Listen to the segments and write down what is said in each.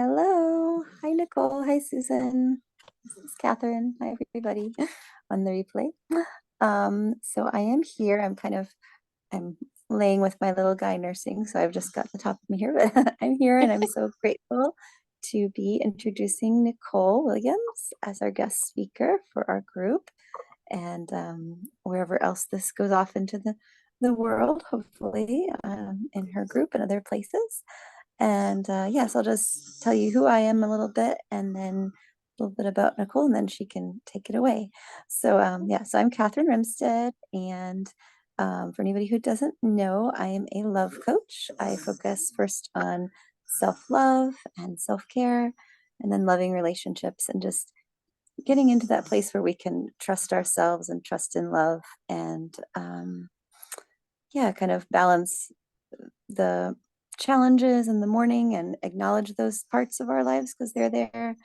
Hello. Hi, Nicole. Hi, Susan. This is Kathryn. Hi, everybody on the replay. So I am here. I'm laying with my little guy nursing, so I've just got the top of me here, but I'm here and I'm so grateful to be introducing Nicole Williams as our guest speaker for our group. And wherever else this goes off into the world, hopefully, in her group and other places. And yes, I'll just tell you who I am a little bit and then a little bit about Nicole, and then she can take it away. So so I'm Kathryn Rimstidt, and for anybody who doesn't know, I am a love coach. I focus first on self-love and self-care, and then loving relationships and just getting into that place where we can trust ourselves and trust in love and kind of balance the challenges in the morning and acknowledge those parts of our lives because they're there,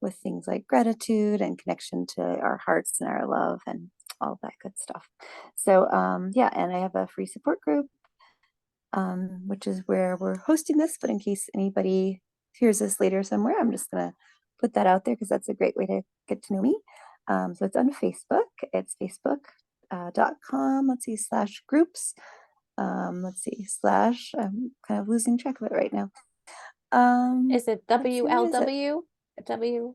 with things like gratitude and connection to our hearts and our love and all that good stuff. So and I have a free support group, which is where we're hosting this, but in case anybody hears this later somewhere, I'm just gonna put that out there because that's a great way to get to know me. So it's on Facebook. It's facebook.com, /groups. I'm kind of losing track of it right now. Is it WLW? W?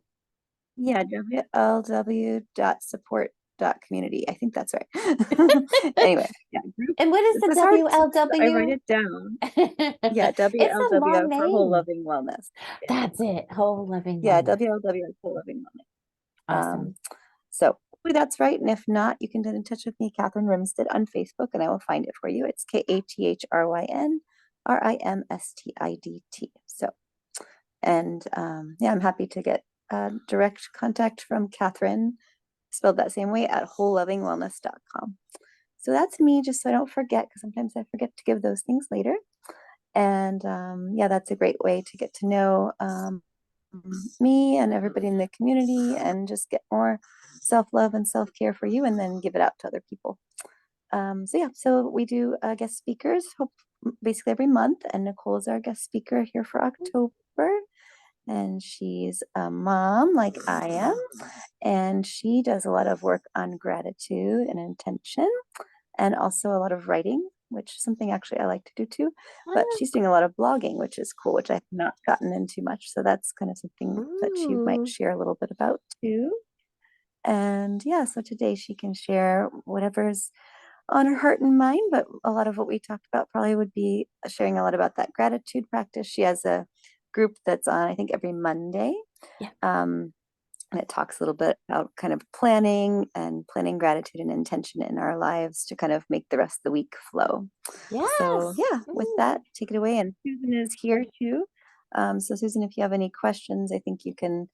Yeah, wlw.support.community. I think that's right. Anyway, yeah. And what is the WLW? I write it down. Yeah, It's a long WLW for Whole name. Loving Wellness. That's it. Whole Loving Yeah, Wellness. WLW is Whole Loving Wellness. Awesome. So hopefully that's right. And if not, you can get in touch with me, Kathryn Rimstidt, on Facebook, and I will find it for you. It's KATHRYNRIMSTIDT. So, and I'm happy to get direct contact from Kathryn, spelled that same way, at wholelovingwellness.com. So that's me, just so I don't forget, because sometimes I forget to give those things later. And that's a great way to get to know me and everybody in the community and just get more self-love and self-care for you and then give it out to other people. So we do guest speakers basically every month, and Nicole is our guest speaker here for October, and she's a mom like I am, and she does a lot of work on gratitude and intention and also a lot of writing, which is something actually I like to do too. But she's doing a lot of blogging, which is cool, which I've not gotten into much. So that's kind of something that she might share a little bit about too. And so today she can share whatever's on her heart and mind, but a lot of what we talked about probably would be sharing a lot about that gratitude practice. She has a group that's on, I think, every Monday. Yeah. And it talks a little bit about kind of planning gratitude and intention in our lives to kind of make the rest of the week flow. Yes. So with that, take it away. And Susan is here too. So Susan, if you have any questions, I think you can,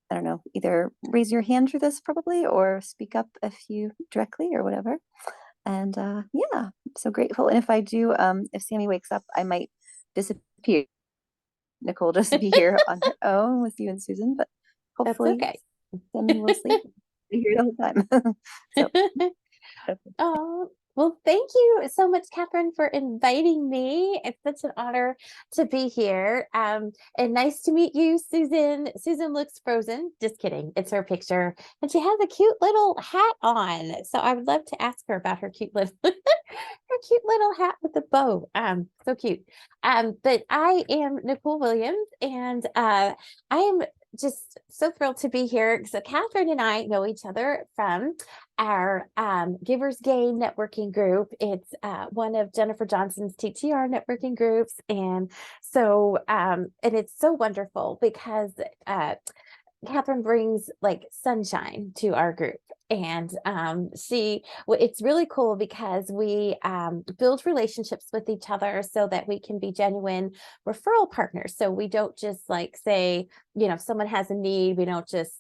I don't know, either raise your hand for this probably, or speak up if you directly or whatever. And so grateful. And if I do, if Sammy wakes up, I might disappear. Nicole just be here on her own with you and Susan, but hopefully that's okay. Sammy will sleep here the whole time. So, Oh, well, thank you so much, Kathryn, for inviting me. It's such an honor to be here. And nice to meet you, Susan. Susan looks frozen. Just kidding. It's her picture. And she has a cute little hat on. So I would love to ask her about her cute little her cute little hat with a bow. So cute. But I am Nicole Williams, and I am just so thrilled to be here. So Kathryn and I know each other from our Givers Gain networking group. It's one of Jennifer Johnson's TTR networking groups. And so, and it's so wonderful because Kathryn brings like sunshine to our group. And it's really cool because we build relationships with each other so that we can be genuine referral partners. So we don't just like say, if someone has a need, we don't just,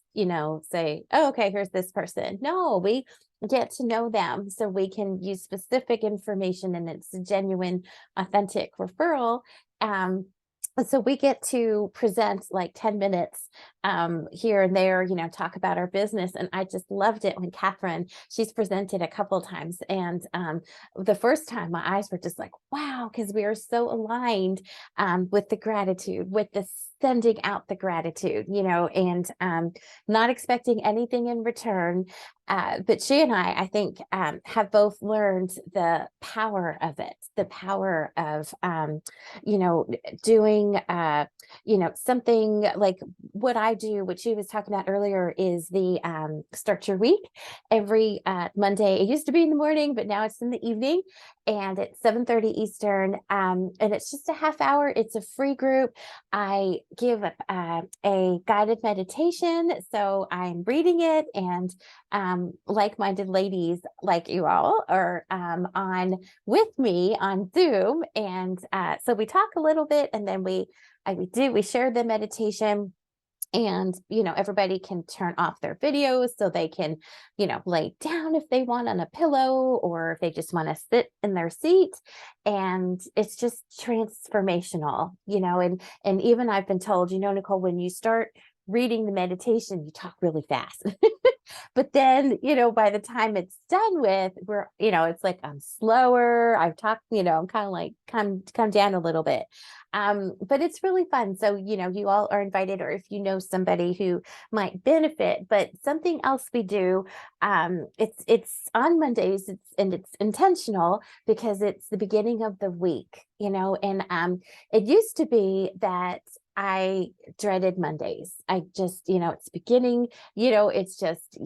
say, oh, okay, here's this person. No, we get to know them so we can use specific information, and it's a genuine, authentic referral. So we get to present like 10 minutes here and there, talk about our business. And I just loved it when Kathryn, she's presented a couple of times. And the first time my eyes were just like, wow, because we are so aligned with the gratitude, with the sending out the gratitude, and not expecting anything in return. But she and I think, have both learned the power of it, the power of, doing, something like what I do, what she was talking about earlier, is the start your week every Monday. It used to be in the morning, but now it's in the evening, and it's 7:30 Eastern. And it's just a half hour. It's a free group. I give a guided meditation. So I'm reading it, and like-minded ladies like you all are on with me on Zoom. And so we talk a little bit, and then we share the meditation. And everybody can turn off their videos so they can lay down if they want on a pillow, or if they just want to sit in their seat. And it's just transformational, and even I've been told, Nicole, when you start reading the meditation, you talk really fast. But then, by the time it's done with, it's like I'm slower. I've talked, I'm kind of like come down a little bit. But it's really fun. So, you all are invited, or if you know somebody who might benefit. But something else we do, it's on Mondays, and it's intentional because it's the beginning of the week, and it used to be that I dreaded Mondays. I just, it's beginning, it's just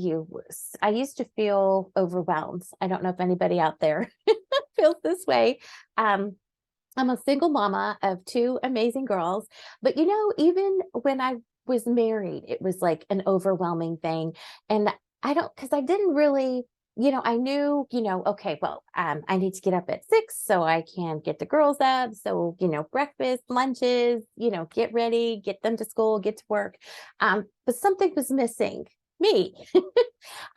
I used to feel overwhelmed. I don't know if anybody out there feels this way. I'm a single mama of two amazing girls, but even when I was married, it was like an overwhelming thing. And because I didn't really, I knew, okay, well, I need to get up at 6 so I can get the girls up. So, breakfast, lunches, get ready, get them to school, get to work. But something was missing. Me.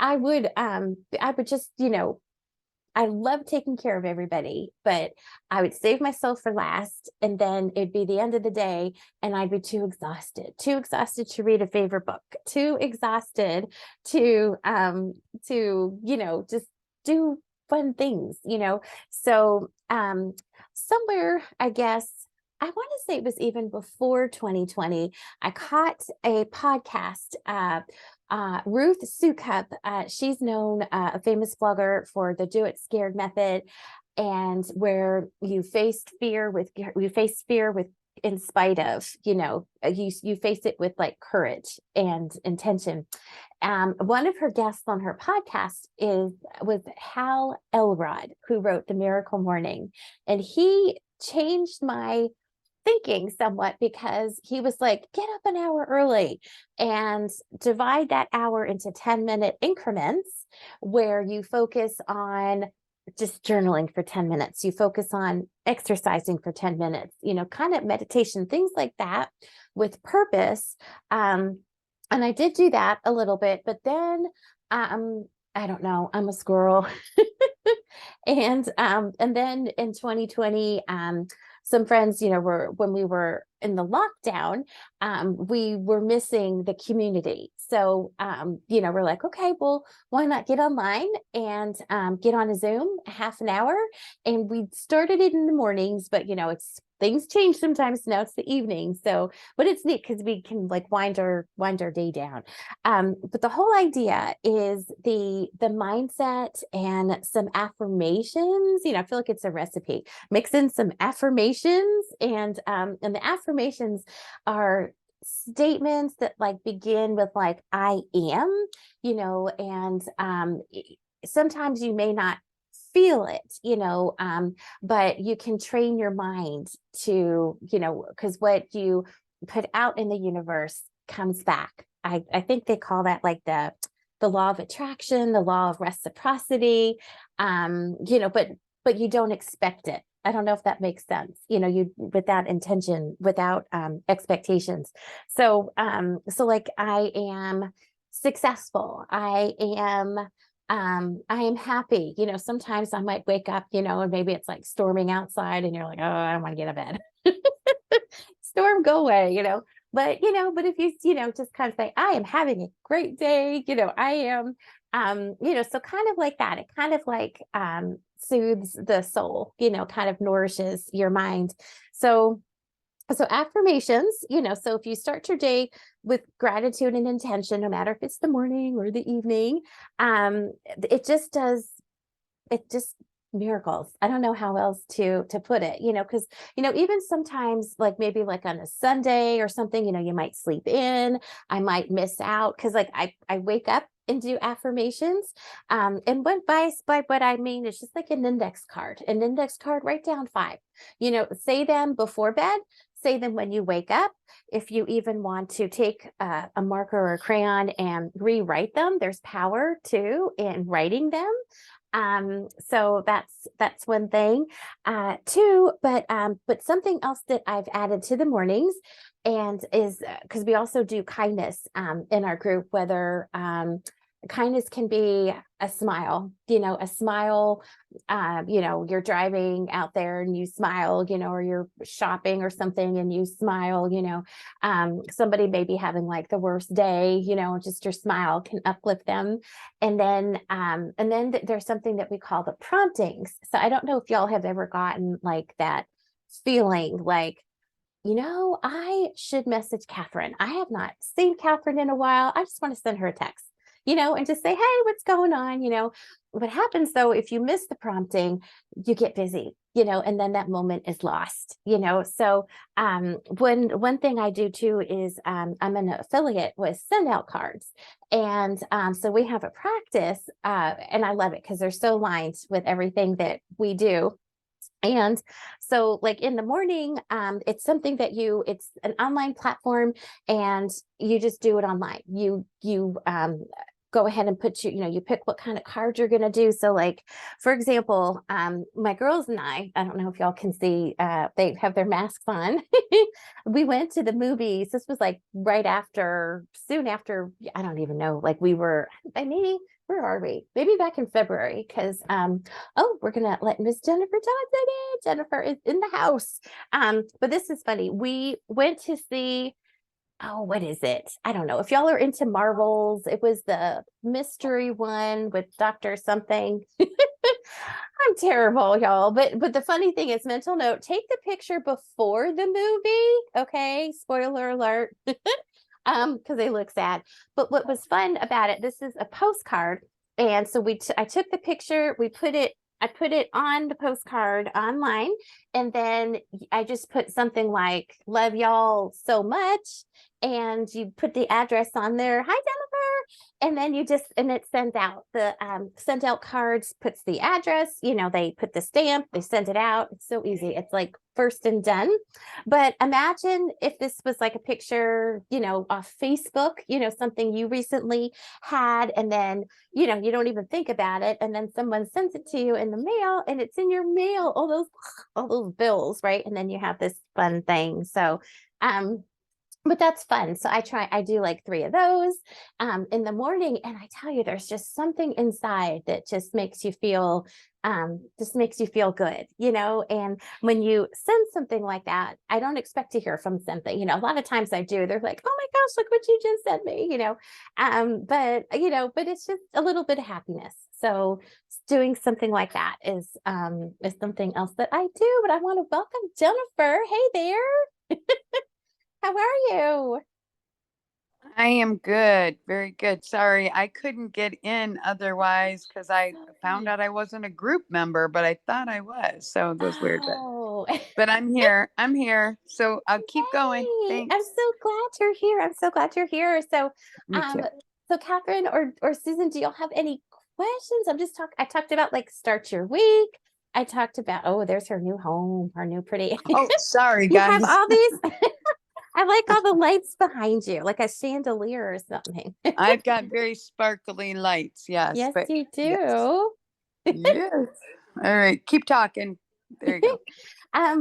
I would just, I love taking care of everybody, but I would save myself for last. And then it'd be the end of the day, and I'd be too exhausted to read a favorite book, too exhausted to, just do fun things, So, somewhere, I guess, I want to say it was even before 2020, I caught a podcast, Ruth Sukup. She's known, a famous blogger for the Do It Scared method, and where you face fear with in spite of, you face it with like courage and intention. One of her guests on her podcast was Hal Elrod, who wrote The Miracle Morning, and he changed my thinking somewhat, because he was like, get up an hour early and divide that hour into 10-minute increments, where you focus on just journaling for 10 minutes. You focus on exercising for 10 minutes, kind of meditation, things like that with purpose. And I did do that a little bit, but then, I don't know, I'm a squirrel. And then in 2020, some friends, when we were in the lockdown, we were missing the community. So, we're like, okay, well, why not get online and get on a Zoom, half an hour? And we started it in the mornings, but, things change sometimes. Now it's the evening. So, but it's neat because we can like wind our day down. But the whole idea is the mindset and some affirmations. I feel like it's a recipe. Mix in some affirmations, and the affirmations are statements that like begin with like I am, and sometimes you may not feel it, but you can train your mind to, because what you put out in the universe comes back. I think they call that like the law of attraction, the law of reciprocity, but you don't expect it. I don't know if that makes sense, you without intention, without expectations. So like I am successful. I am happy. Sometimes I might wake up, and maybe it's like storming outside, and you're like, oh, I don't want to get out of bed. Storm, go away, but if you, just kind of say, I am having a great day, I am, so kind of like that, it kind of like, soothes the soul, kind of nourishes your mind. So So affirmations, so if you start your day with gratitude and intention, no matter if it's the morning or the evening, it just does it just miracles. I don't know how else to put it, because even sometimes, like maybe like on a Sunday or something, you might sleep in, I might miss out because like I wake up and do affirmations. And by what I mean is just like an index card, write down five, say them before bed, say them when you wake up. If you even want to take a marker or a crayon and rewrite them, there's power too in writing them. So that's one thing. Two, but something else that I've added to the mornings and is because we also do kindness in our group, whether kindness can be a smile, a smile, you're driving out there and you smile, or you're shopping or something and you smile, somebody may be having like the worst day, just your smile can uplift them. And then there's something that we call the promptings. So I don't know if y'all have ever gotten like that feeling like, I should message Kathryn. I have not seen Kathryn in a while. I just want to send her a text, and just say, hey, what's going on? What happens though, if you miss the prompting, you get busy, and then that moment is lost, So one thing I do too is I'm an affiliate with Send Out Cards. And so we have a practice, and I love it because they're so aligned with everything that we do. And so like in the morning, it's something that it's an online platform and you just do it online. You go ahead and you pick what kind of card you're going to do. So like, for example, my girls and I don't know if y'all can see, they have their masks on. We went to the movies. This was like soon after, I don't even know, like maybe, where are we? Maybe back in February, because we're gonna let Miss Jennifer Johnson in. Jennifer is in the house. But this is funny. We went to see, what is it? I don't know. If y'all are into Marvels, it was the mystery one with Doctor something. I'm terrible, y'all. But the funny thing is, mental note, take the picture before the movie. Okay, spoiler alert. Because they look sad. But what was fun about it, this is a postcard. And so I took the picture, I put it on the postcard online, and then I just put something like, love y'all so much. And you put the address on there. Hi, Jennifer. And then it sends out the sent out cards, puts the address, they put the stamp, they send it out. It's so easy. It's like first and done. But imagine if this was like a picture, off Facebook, something you recently had, and then, you don't even think about it. And then someone sends it to you in the mail and it's in your mail, all those bills, right? And then you have this fun thing. So, but that's fun. So I do like 3 of those in the morning. And I tell you, there's just something inside that just makes you feel good, and when you send something like that, I don't expect to hear from something, a lot of times I do. They're like, oh my gosh, look what you just sent me, but it's just a little bit of happiness. So doing something like that is something else that I do. But I want to welcome Jennifer. Hey there. How are you? I am good, very good. Sorry, I couldn't get in otherwise because I found out I wasn't a group member, but I thought I was. So it was weird, Oh, but I'm here. I'm here. So I'll keep going. yay. I'm Thanks. so glad you're here. I'm so glad you're here. So, Me too. Kathryn or Susan, do y'all have any questions? I talked about like start your week. I talked about, oh, there's her new home, her new pretty. Oh, sorry, You have guys. all these. I like all the lights behind you, like a chandelier or something. I've got very sparkly lights. Yes, Yes, but you yes. do. Yes. All right. Keep talking. There you go.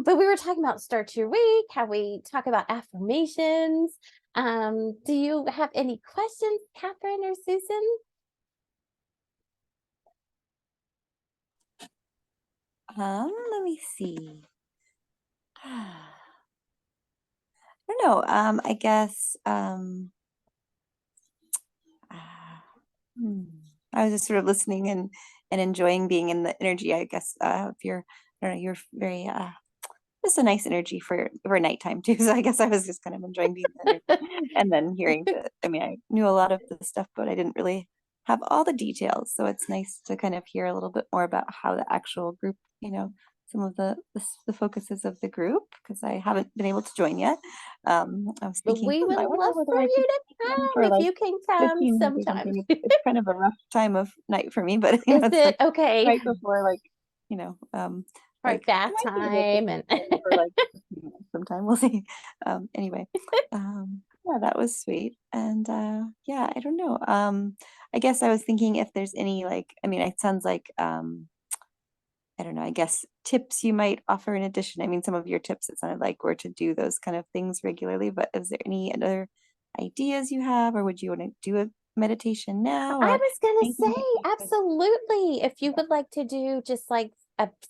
But we were talking about start your week, how we talk about affirmations. Do you have any questions, Kathryn or Susan? Let me see. I don't know. I guess hmm, I was just sort of listening and enjoying being in the energy. I guess if you're, I don't know, you're very just a nice energy for nighttime too. So I guess I was just kind of enjoying the energy and then hearing I mean, I knew a lot of the stuff, but I didn't really have all the details. So it's nice to kind of hear a little bit more about how the actual group, some of the focuses of the group, because I haven't been able to join yet. I was But thinking, we would I wonder love whether for I could you to come come for if like you can come 15 minutes or sometime. something. It's kind of a rough time of night for me, but Is it's it like okay? right before you know, um, Right, like I bath might be able to time and come for like 15 minutes sometime. We'll see. Anyway, yeah, that was sweet. And yeah, I don't know. I guess I was thinking if there's any I mean, it sounds like I don't know, I guess tips you might offer in addition. I mean, some of your tips, it sounded like were to do those kind of things regularly, but is there any other ideas you have, or would you want to do a meditation now, I or was gonna anything that say, you could? absolutely. If you Yeah, would like to do just like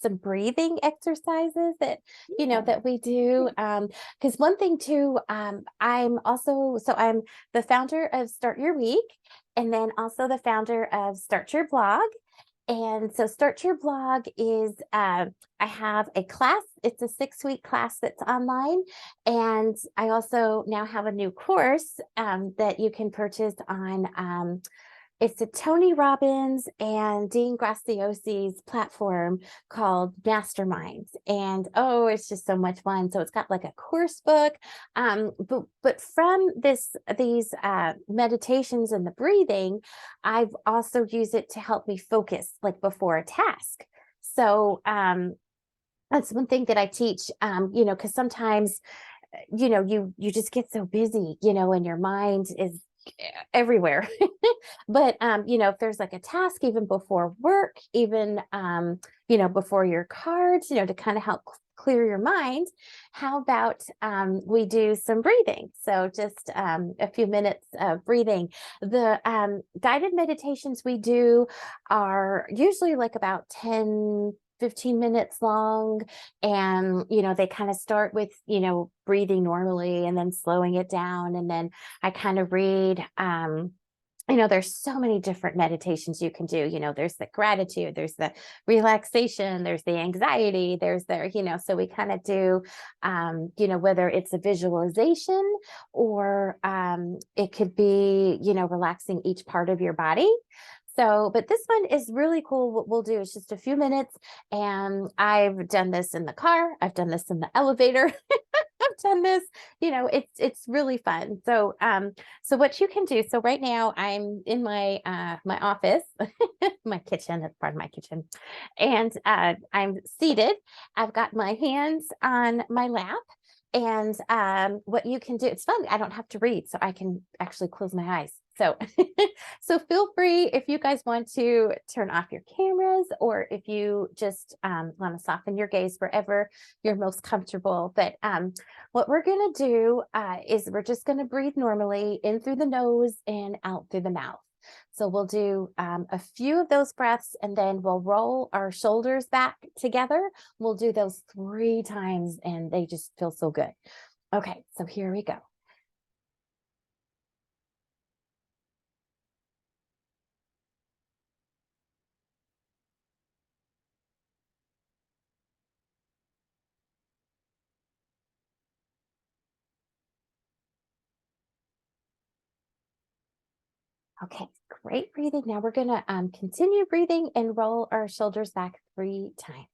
some breathing exercises that yeah, that we do, because one thing too, I'm the founder of Start Your Week, and then also the founder of Start Your Blog. And so Start Your Blog is I have a class. It's a 6-week class that's online, and I also now have a new course that you can purchase on. It's a Tony Robbins and Dean Graciosi's platform called Masterminds. And oh, it's just so much fun. So it's got like a course book. But from these meditations and the breathing, I've also used it to help me focus like before a task. So that's one thing that I teach, because sometimes you just get so busy, and your mind is everywhere. But if there's like a task even before work, even before your cards, to kind of help clear your mind, how about we do some breathing? So just a few minutes of breathing. The guided meditations we do are usually like about 10-15 minutes long, and they kind of start with breathing normally and then slowing it down, and then I kind of read there's so many different meditations you can do. There's the gratitude, there's the relaxation, there's the anxiety, there's so we kind of do whether it's a visualization or it could be relaxing each part of your body. So, but this one is really cool. What we'll do is just a few minutes, and I've done this in the car, I've done this in the elevator. I've done this, it's really fun. So so what you can do, so right now I'm in my my office, my kitchen, that's part of my kitchen, and I'm seated. I've got my hands on my lap, and what you can do, it's fun, I don't have to read, so I can actually close my eyes. So so feel free, if you guys want to turn off your cameras, or if you just want to soften your gaze wherever you're most comfortable. But what we're going to do is we're just going to breathe normally in through the nose and out through the mouth. So we'll do a few of those breaths, and then we'll roll our shoulders back together. We'll do those 3 times, and they just feel so good. Okay, so here we go. Okay, great breathing. Now we're going to continue breathing and roll our shoulders back 3 times.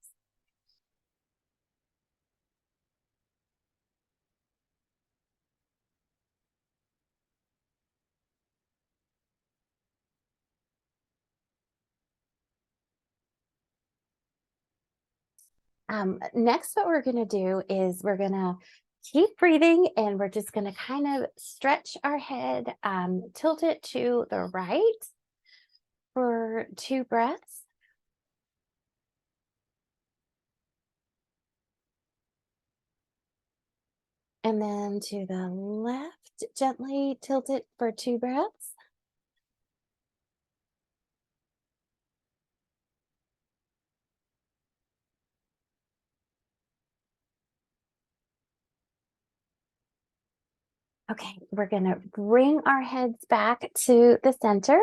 Next, what we're going to do is we're going to keep breathing, and we're just going to kind of stretch our head, tilt it to the right for 2 breaths. And then to the left, gently tilt it for 2 breaths. Okay, we're going to bring our heads back to the center.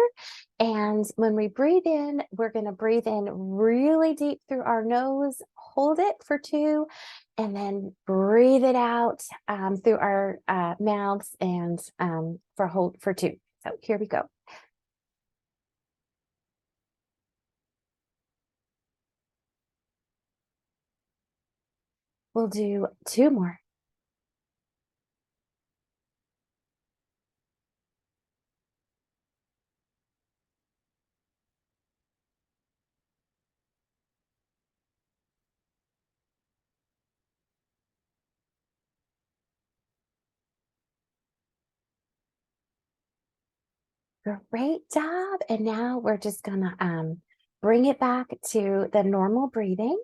And when we breathe in, we're going to breathe in really deep through our nose, hold it for 2, and then breathe it out through our mouths and hold for 2. So here we go. We'll do 2 more. Great job. And now we're just gonna bring it back to the normal breathing.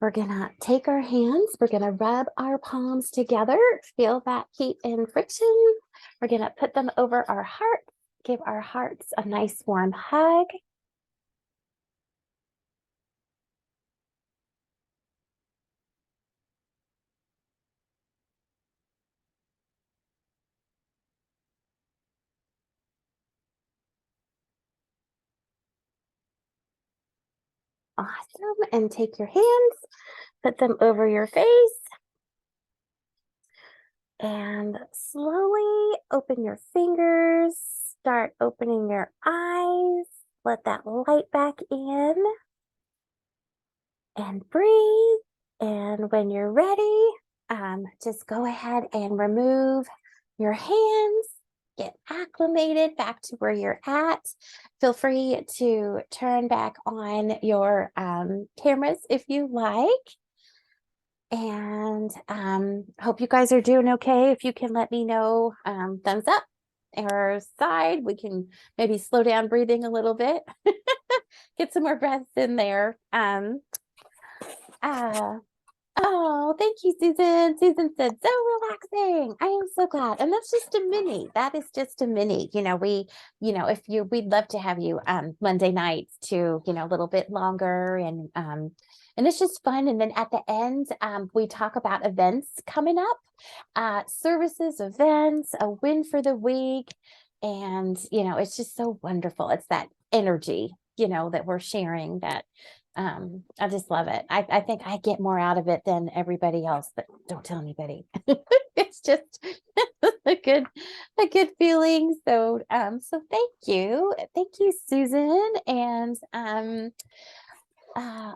We're gonna take our hands, we're gonna rub our palms together, feel that heat and friction. We're gonna put them over our heart, give our hearts a nice warm hug. Awesome. And take your hands, put them over your face, and slowly open your fingers. Start opening your eyes. Let that light back in. And breathe. And when you're ready, just go ahead and remove your hands. Get acclimated back to where you're at. Feel free to turn back on your cameras if you like. And hope you guys are doing okay. If you can let me know, thumbs up or side, we can maybe slow down breathing a little bit. Get some more breaths in there. Oh, thank you, Susan. Susan said, so relaxing. I am so glad. And that's just a mini. That is just a mini. We'd love to have you Monday nights to, a little bit longer and it's just fun. And then at the end, we talk about events coming up, services, events, a win for the week. And, it's just so wonderful. It's that energy, that we're sharing that I just love it. I think I get more out of it than everybody else, but don't tell anybody. It's just a good feeling. So thank you. Thank you, Susan. And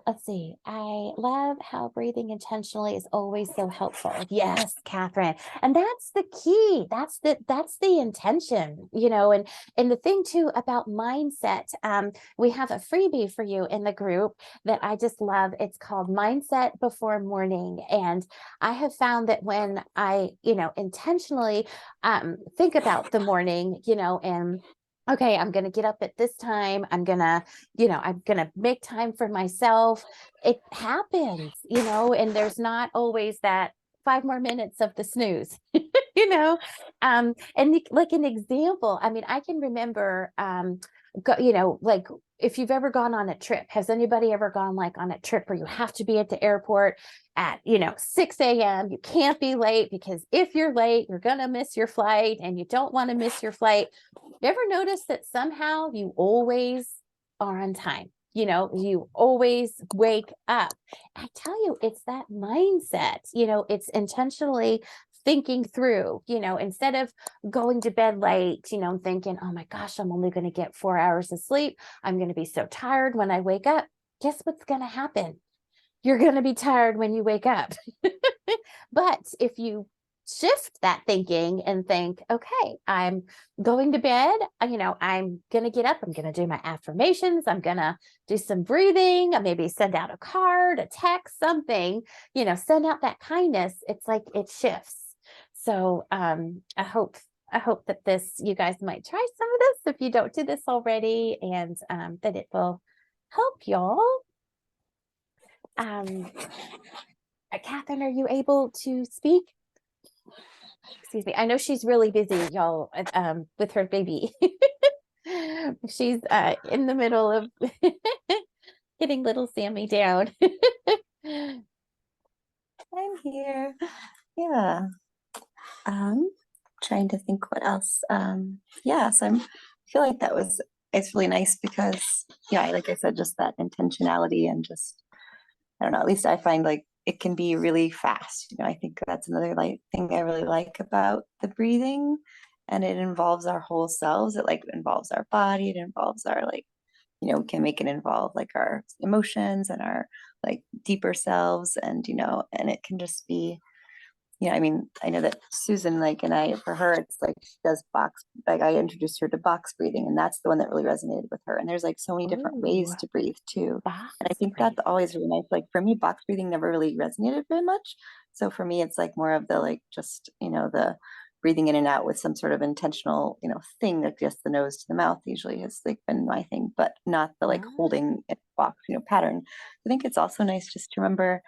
let's see. I love how breathing intentionally is always so helpful. Yes, Kathryn. And that's the key. That's the intention, and the thing too about mindset, we have a freebie for you in the group that I just love. It's called Mindset Before Morning. And I have found that when I, intentionally think about the morning, and okay, I'm going to get up at this time. I'm going to make time for myself. It happens, and there's not always that 5 more minutes of the snooze, and like an example, I mean, I can remember, like if you've ever gone on a trip, has anybody ever gone like on a trip where you have to be at the airport at, 6 a.m. You can't be late because if you're late, you're going to miss your flight and you don't want to miss your flight. You ever notice that somehow you always are on time? You always wake up. I tell you, it's that mindset, it's intentionally thinking through, instead of going to bed late, thinking, oh my gosh, I'm only going to get 4 hours of sleep. I'm going to be so tired when I wake up. Guess what's going to happen? You're going to be tired when you wake up. But if you shift that thinking and think, okay, I'm going to bed, I'm going to get up, I'm going to do my affirmations, I'm going to do some breathing, maybe send out a card, a text, something, send out that kindness. It's like it shifts. So I hope that you guys might try some of this if you don't do this already, and that it will help y'all. Kathryn, are you able to speak? Excuse me. I know she's really busy, y'all, with her baby. She's in the middle of getting little Sammy down. I'm here. Yeah. Trying to think what else. Yeah, so I feel like it's really nice because, yeah, like I said, just that intentionality and just, I don't know, at least I find like it can be really fast. I think that's another thing I really like about the breathing. And it involves our whole selves. It like involves our body. It involves our like, we can make it involve like our emotions and our like deeper selves. And, and it can just be, I mean, I know that Susan, like, and for her, it's like she does like I introduced her to box breathing, and that's the one that really resonated with her. And there's like so many different ways Ooh, to breathe too. box And I think that's breathing. always really nice. Like for me, box breathing never really resonated very much. So for me, it's like more of the like just, the breathing in and out with some sort of intentional, thing that just the nose to the mouth usually has like been my thing, but not the like Ah, holding it box, pattern. I think it's also nice just to remember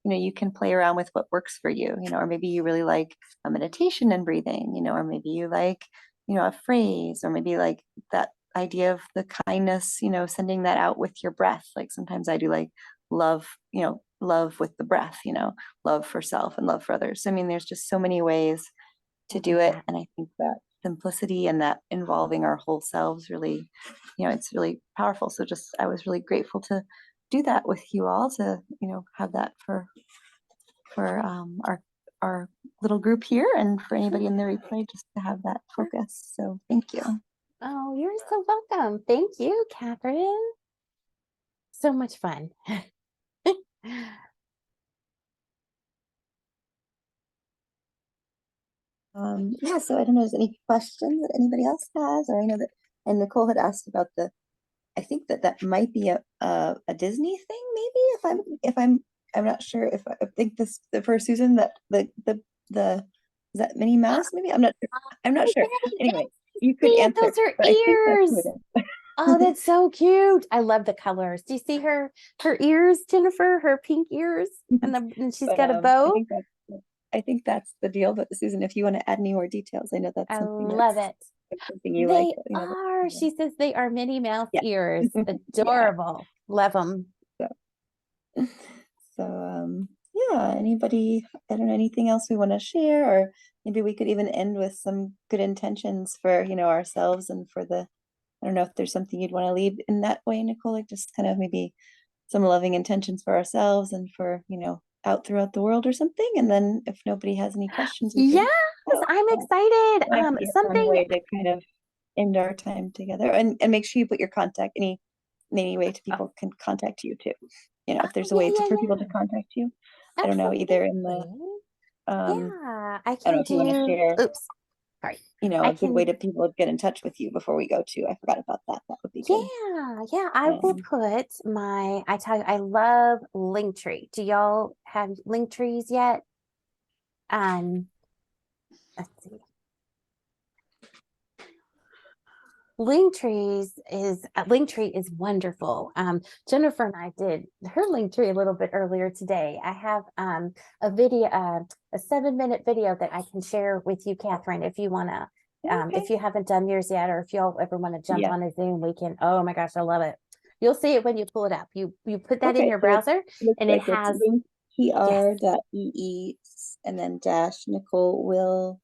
you can play around with what works for you, or maybe you really like a meditation and breathing, or maybe you like, a phrase, or maybe like that idea of the kindness, sending that out with your breath. Like sometimes I do like love, love with the breath, love for self and love for others. So, I mean, there's just so many ways I to do love it. that. And I think that simplicity and that involving our whole selves really, it's really powerful. So just, I was really grateful to do that with you all to, have that for our little group here and for anybody in the replay just to have that focus. So thank you. Oh, you're so welcome. Thank you, Kathryn. So much fun. Yeah, so I don't know if there's any questions that anybody else has, or I know that, and Nicole had asked about I think that might be a Disney thing, maybe I'm not sure if I think the first Susan that the is that Minnie Mouse, maybe I'm not sure. Anyway, you could See, answer, those are but I think that's who ears. it Oh, is. that's so cute. I love the colors. Do you see her ears, Jennifer? Her pink ears, and she's But got a bow. I think that's the deal. But Susan, if you want to add any more details, I know that's I something love it. that's something you like. They are. She says they are Minnie Mouse Yeah, ears. yeah. Adorable. Love them. So, so yeah. Anybody? I don't know anything else we want to share, or maybe we could even end with some good intentions for ourselves and for the. I don't know if there's something you'd want to leave in that way, Nicole. Like just kind of maybe some loving intentions for ourselves and for out throughout the world or something. And then if nobody has any questions, we could. Yes, I'm excited. That might be a fun Something. way to kind of end our time together. And make sure you put your contact any way to Oh, people can contact you too. If there's a yeah, way yeah, for people to yeah. contact you. I don't know, either in the Absolutely. um Yeah, I I don't know can if you want to do. share, Oops, sorry. I a good way can. to people get in touch with you before we go to. I forgot about that. That would be good. Yeah. I will Um, put my. I tell you, I love Linktree. Do y'all have Linktrees yet? Let's see. Linktree is wonderful. Jennifer and I did her Linktree a little bit earlier today. I have a video, a 7-minute video that I can share with you, Kathryn, if you want to. okay. If you haven't done yours yet, or if y'all ever want to jump Yeah. on a Zoom, we can. Oh my gosh, I love it. You'll see it when you pull it up. You put that in Okay. your So it browser, looks and it like it's has yes. linktr.ee and then dash Nicole will.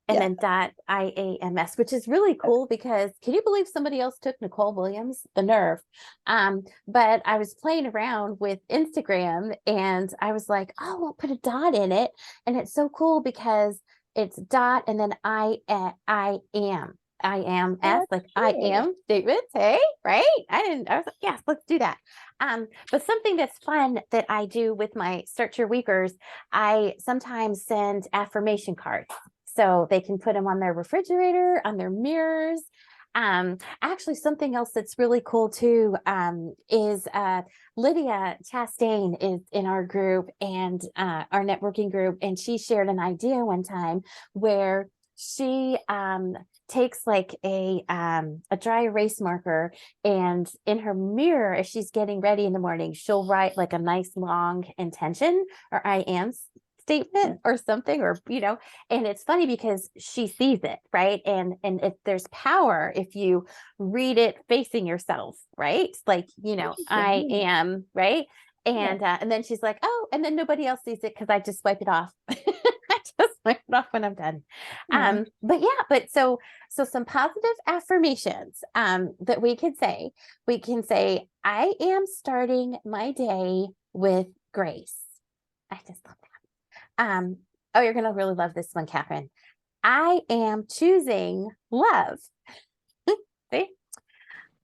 And Yeah. then .iams, which is really cool because can you believe somebody else took Nicole Williams? The nerve. But I was playing around with Instagram and I was like, oh, I'll put a dot in it. And it's so cool because it's dot and then I am. I am Oh, S, like that's I cool. am statements. Hey, right? I was like, yes, let's do that. But something that's fun that I do with my Start Your Weekers, I sometimes send affirmation cards. So they can put them on their refrigerator, on their mirrors. Actually, something else that's really cool too is Lydia Chastain is in our group and our networking group, and she shared an idea one time where she takes like a dry erase marker, and in her mirror, as she's getting ready in the morning, she'll write like a nice long intention or I am statement or something, or and it's funny because she sees it, right? And if there's power if you read it facing yourself, right? Like I Interesting. am, right? Yeah. And then she's like, oh, and then nobody else sees it because I just swipe it off. sign off when I'm done. Yeah. But yeah, but so some positive affirmations that we could say. We can say, I am starting my day with grace. I just love that. Oh, you're gonna really love this one, Kathryn. I am choosing love. See?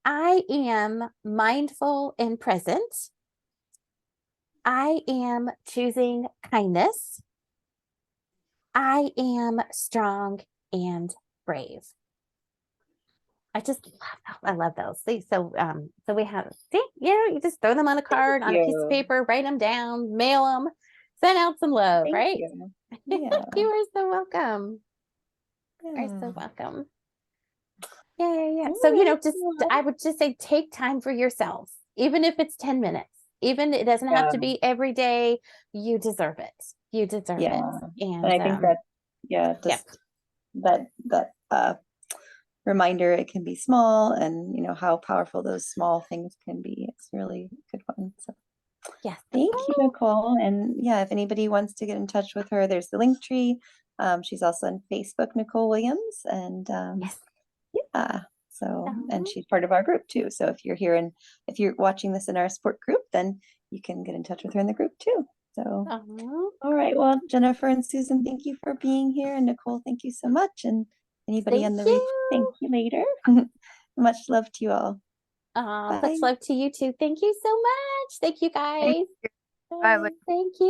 I am mindful and present. I am choosing kindness. I am strong and brave. I just love, I love those. See, so we have, see, you just throw them on a card, on a piece of paper, write them down, mail them, send out some love, Thank right? you. Yeah. You are so welcome. You're so Yeah. welcome. Yeah. All So, right. just, Well, I would just say take time for yourself, even if it's 10 minutes, even it doesn't have to be every day. You deserve it. You deserve it. yeah. And And I think that, yeah, yeah. just that reminder, it can be small, and you know how powerful those small things can be. It's really a good one. So Yes. thank you, Nicole. And yeah, if anybody wants to get in touch with her, there's the Linktree. She's also on Facebook, Nicole Williams, and Yes. yeah. So, and Oh. she's part of our group too. So if you're here and if you're watching this in our support group, then you can get in touch with her in the group too. So, Oh. all right. Well, Jennifer and Susan, thank you for being here. And Nicole, thank you so much. And anybody Thank on the reach, you. thank you later. Much love to you all. Bye. Much love to you too. Thank you so much. Thank you Thank guys. you. Bye. Thank you.